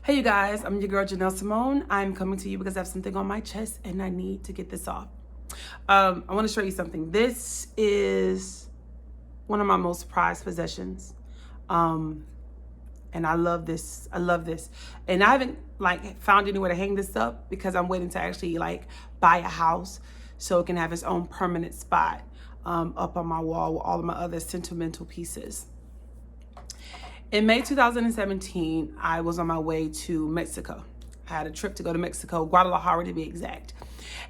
Hey you guys, I'm your girl Janelle Sy'Mone. I'm coming to you because I have something on my chest and I need to get this off. I want to show you something. This is one of my most prized possessions. And I love this. I love this. And I haven't found anywhere to hang this up because I'm waiting to actually buy a house so it can have its own permanent spot up on my wall with all of my other sentimental pieces. In May 2017, I was on my way to Mexico. I had a trip to go to Mexico, Guadalajara to be exact.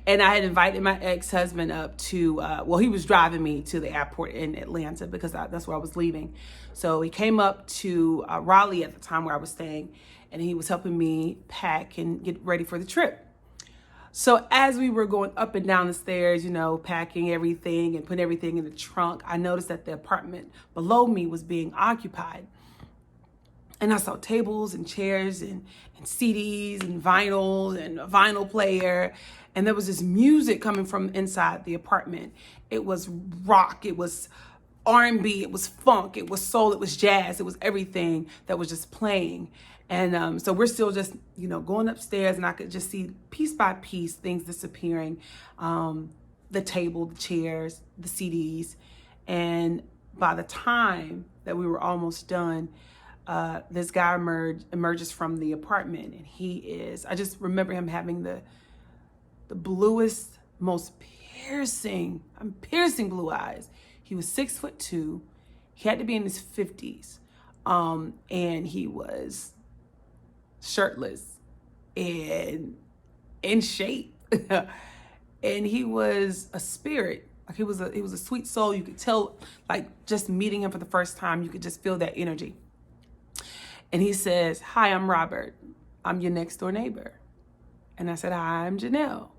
And I had invited my ex-husband up to, he was driving me to the airport in Atlanta because that's where I was leaving. So he came up to Raleigh at the time where I was staying, and he was helping me pack and get ready for the trip. So as we were going up and down the stairs, packing everything and putting everything in the trunk, I noticed that the apartment below me was being occupied. And I saw tables and chairs and CDs and vinyls and a vinyl player. And there was this music coming from inside the apartment. It was rock, it was R&B, it was funk, it was soul, it was jazz, it was everything that was just playing. And so we're still just, going upstairs, and I could just see piece by piece things disappearing. The table, the chairs, the CDs. And by the time that we were almost done, this guy emerges from the apartment, and I just remember him having the bluest, most piercing blue eyes. He was 6'2". He had to be in his 50s. And he was shirtless and in shape. And he was a spirit. He was a sweet soul. You could tell, just meeting him for the first time, you could just feel that energy. And he says, "Hi, I'm Robert. I'm your next door neighbor." And I said, "Hi, I'm Janelle."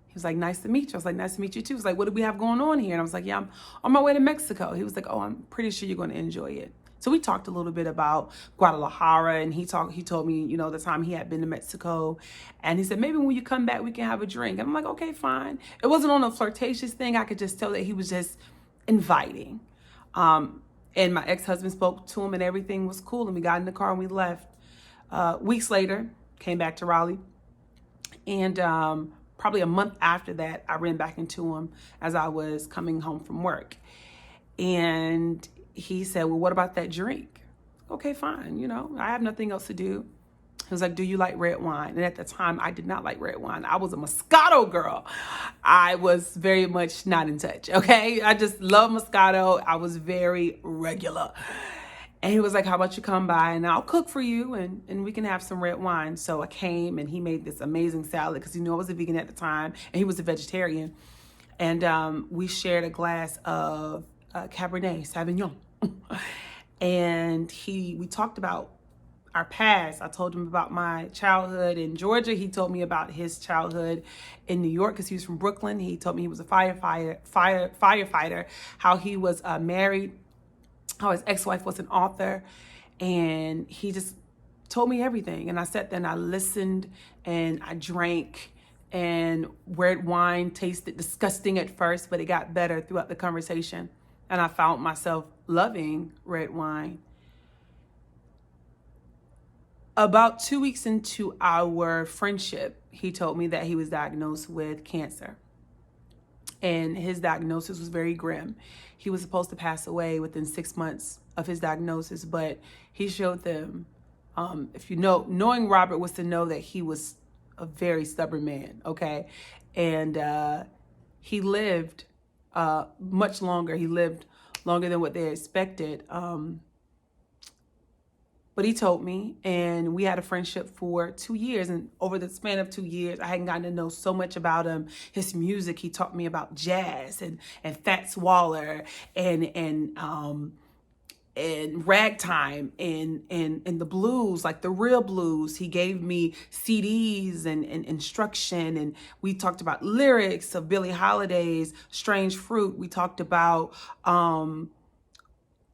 He was like, "Nice to meet you." I was like, "Nice to meet you too." He was like, "What do we have going on here?" And I was like, "Yeah, I'm on my way to Mexico." He was like, "Oh, I'm pretty sure you're going to enjoy it." So we talked a little bit about Guadalajara, and he told me, the time he had been to Mexico. And he said, "Maybe when you come back, we can have a drink." And I'm like, "Okay, fine." It wasn't on a flirtatious thing. I could just tell that he was just inviting. And my ex-husband spoke to him, and everything was cool. And we got in the car and we left. Weeks later, came back to Raleigh. And probably a month after that, I ran back into him as I was coming home from work. And he said, "Well, what about that drink?" "Okay, fine. I have nothing else to do." He was like, "Do you like red wine?" And at the time, I did not like red wine. I was a Moscato girl. I was very much not in touch, okay? I just love Moscato. I was very regular. And he was like, "How about you come by and I'll cook for you and we can have some red wine." So I came, and he made this amazing salad because he knew I was a vegan at the time and he was a vegetarian. And we shared a glass of Cabernet Sauvignon. And we talked about our past. I told him about my childhood in Georgia. He told me about his childhood in New York because he was from Brooklyn. He told me he was a firefighter, how he was married, how his ex-wife was an author. And he just told me everything. And I sat there and I listened and I drank. And red wine tasted disgusting at first, but it got better throughout the conversation. And I found myself loving red wine. About 2 weeks into our friendship, he told me that he was diagnosed with cancer. And his diagnosis was very grim. He was supposed to pass away within 6 months of his diagnosis, but he showed them, knowing Robert was to know that he was a very stubborn man, okay? And he lived much longer. He lived longer than what they expected. But he told me, and we had a friendship for 2 years. And over the span of 2 years, I hadn't gotten to know so much about him. His music, he taught me about jazz and Fats Waller and ragtime and the blues, like the real blues. He gave me CDs and instruction, and we talked about lyrics of Billie Holiday's Strange Fruit. We talked about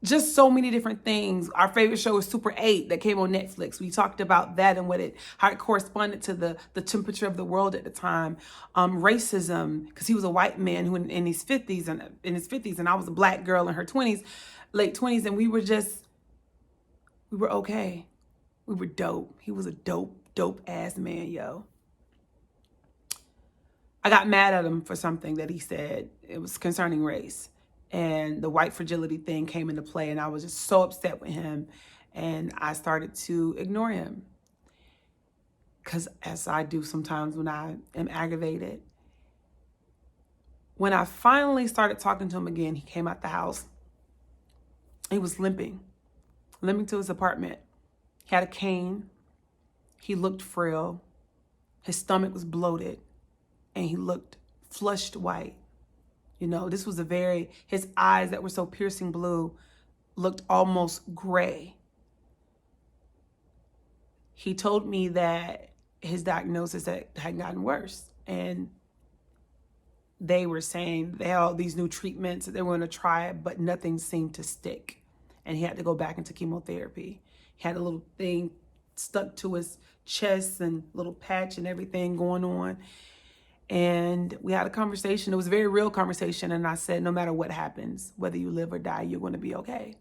just so many different things. Our favorite show was Super 8 that came on Netflix. We talked about that and how it corresponded to the temperature of the world at the time. Racism, because he was a white man who in his 50s and I was a black girl in her 20s, late 20s, and we were okay. We were dope. He was a dope ass man, yo. I got mad at him for something that he said. It was concerning race. And the white fragility thing came into play, and I was just so upset with him. And I started to ignore him. Because as I do sometimes when I am aggravated. When I finally started talking to him again, he came out the house. He was limping to his apartment. He had a cane. He looked frail. His stomach was bloated. And he looked flushed white. You know, this was his eyes that were so piercing blue looked almost gray. He told me that his diagnosis had gotten worse. And they were saying they had all these new treatments that they were going to try, but nothing seemed to stick. And he had to go back into chemotherapy. He had a little thing stuck to his chest and little patch and everything going on. And we had a conversation. It was a very real conversation. And I said, no matter what happens, whether you live or die, you're going to be okay.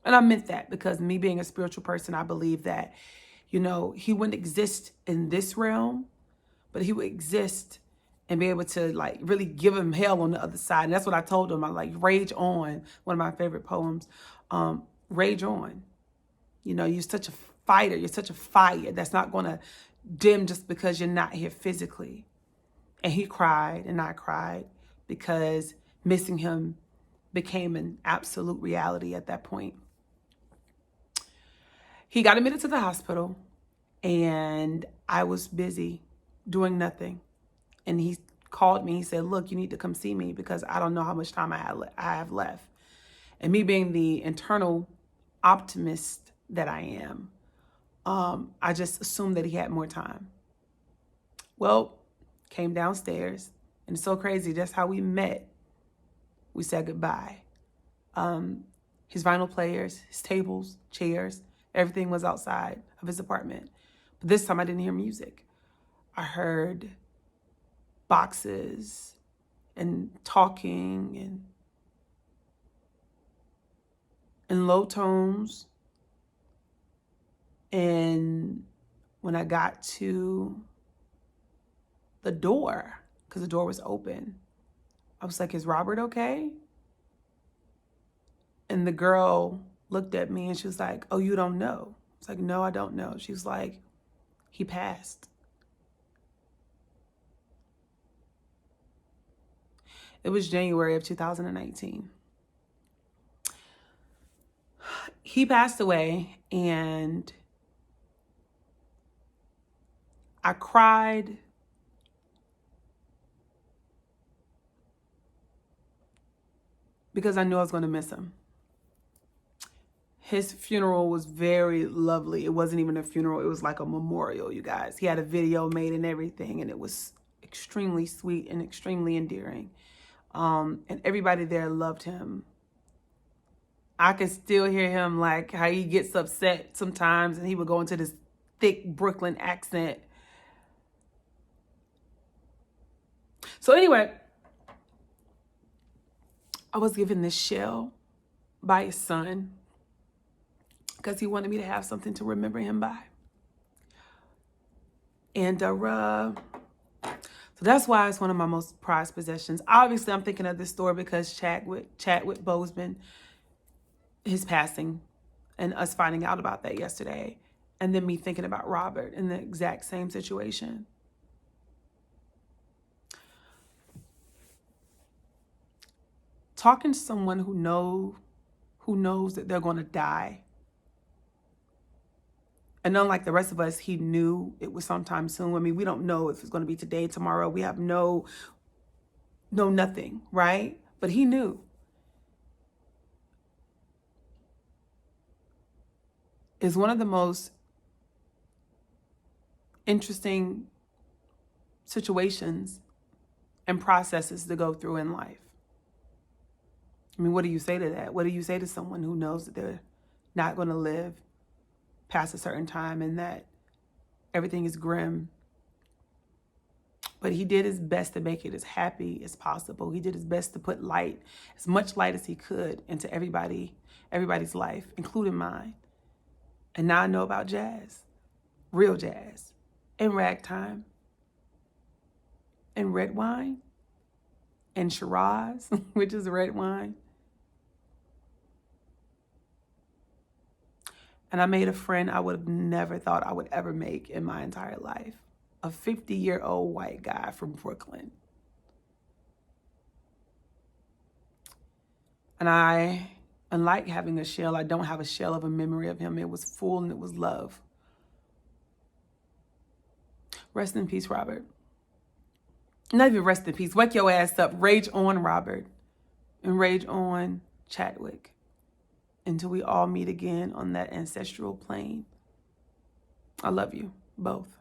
And I meant that because me being a spiritual person, I believe that, you know, he wouldn't exist in this realm, but he would exist and be able to like really give him hell on the other side. And that's what I told him. I like, rage on, one of my favorite poems, rage on. You know, you're such a fighter. You're such a fire that's not going to dim just because you're not here physically. And he cried and I cried because missing him became an absolute reality at that point. He got admitted to the hospital and I was busy doing nothing. And he called me. He said, look, you need to come see me because I don't know how much time I have left. And me being the internal optimist that I am, I just assumed that he had more time. Well, came downstairs, and it's so crazy. That's how we met. We said goodbye. His vinyl players, his tables, chairs, everything was outside of his apartment. But this time I didn't hear music. I heard boxes and talking and low tones. And when I got to the door, because the door was open, I was like, is Robert okay? And the girl looked at me and she was like, oh, you don't know? I was like, no, I don't know. She was like, he passed. It was January of 2019. He passed away and I cried because I knew I was going to miss him. His funeral was very lovely. It wasn't even a funeral. It was like a memorial, you guys. He had a video made and everything, and it was extremely sweet and extremely endearing. And everybody there loved him. I can still hear him, like how he gets upset sometimes, and he would go into this thick Brooklyn accent. So anyway, I was given this shell by his son because he wanted me to have something to remember him by. And so that's why it's one of my most prized possessions. Obviously, I'm thinking of this story because Chadwick Boseman, his passing, and us finding out about that yesterday, and then me thinking about Robert in the exact same situation. Talking to someone who knows that they're going to die. And unlike the rest of us, he knew it was sometime soon. I mean, we don't know if it's going to be today, tomorrow. We have no nothing, right? But he knew. Is one of the most interesting situations and processes to go through in life. I mean, what do you say to that? What do you say to someone who knows that they're not going to live past a certain time and that everything is grim? But he did his best to make it as happy as possible. He did his best to put light, as much light as he could, into everybody's life, including mine. And now I know about Jazz. real jazz, and ragtime, and red wine, and Shiraz, which is red wine. And I made a friend I would have never thought I would ever make in my entire life. A 50-year-old white guy from Brooklyn. And unlike having a shell, I don't have a shell of a memory of him. It was full and it was love. Rest in peace, Robert. Not even rest in peace. Wake your ass up. Rage on, Robert. And rage on, Chadwick. Until we all meet again on that ancestral plane. I love you both.